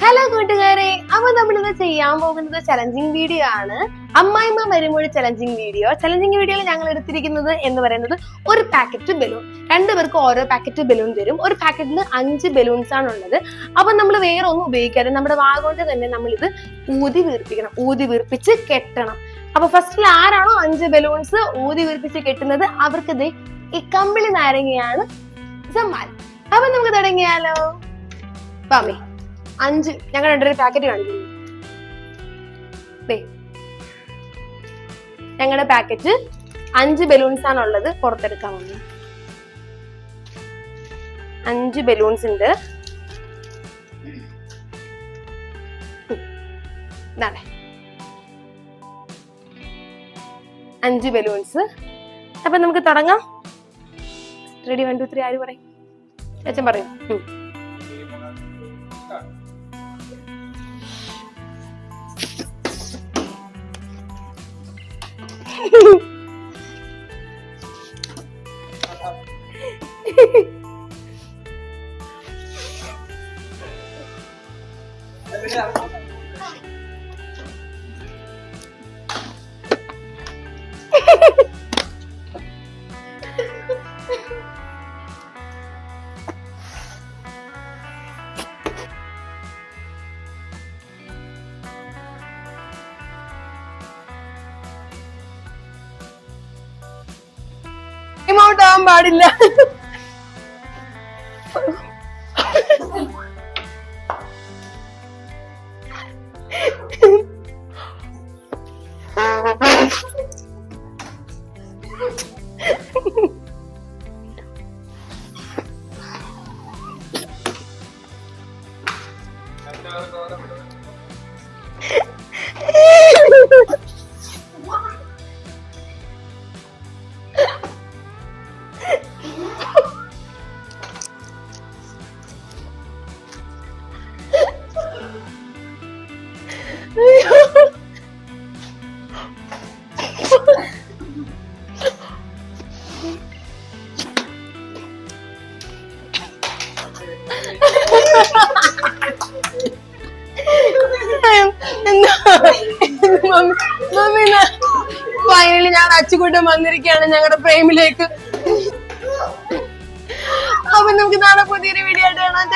Hello കൂട്ടുകാരെ, അപ്പൊ നമ്മളിന്ന് ചെയ്യാൻ പോകുന്നത് ചലഞ്ചിങ് വീഡിയോ ആണ്. അമ്മായിമ്മ മരുമൊഴി ചലഞ്ചിങ് വീഡിയോയിൽ ഞങ്ങൾ എടുത്തിരിക്കുന്നത് എന്ന് പറയുന്നത് ഒരു പാക്കറ്റ് ബലൂൺ. രണ്ടുപേർക്ക് ഓരോ പാക്കറ്റ് ബലൂൺ തരും. ഒരു പാക്കറ്റിൽ 5 ബലൂൺസ് ആണ് ഉള്ളത്. അപ്പൊ നമ്മൾ വേറെ ഒന്നും ഉപയോഗിക്കാതെ നമ്മുടെ വാ കൊണ്ട് തന്നെ നമ്മൾ ഇത് ഊതി വീർപ്പിച്ച് കെട്ടണം. അപ്പൊ ഫസ്റ്റിൽ ആരാണോ 5 ബലൂൺസ് ഊതി വീർപ്പിച്ച് കെട്ടുന്നത് അവർക്ക് ഈ കമ്പിളി നാരങ്ങയാണ് സമ്മാനം. അപ്പൊ നമുക്ക് തുടങ്ങിയാലോ. പാമേ 5 ഞങ്ങൾ 2 പാക്കറ്റ് കാണിക്കുന്നു. ഞങ്ങളുടെ പാക്കറ്റ് 5 ബലൂൺസ് ആണുള്ളത്. പുറത്തെടുക്കാൻ വന്നു 5 ബലൂൺസ് ഉണ്ട്. ഇതാണ് 5 ബലൂൺസ്. അപ്പൊ നമുക്ക് തുടങ്ങാം. റെഡി 1 2 3 ആര് പറയും? അച്ഛൻ പറയും. ഇമോട്ടാവാൻ പാടില്ല. ഫൈനലി ഞാൻ അച്ചുകൂട്ടം വന്നിരിക്കുകയാണ് ഞങ്ങളുടെ ഫ്രെയിമിലേക്ക്. അപ്പൊ നമുക്ക് നാളെ പുതിയൊരു വീഡിയോ ആയിട്ട് കാണാം.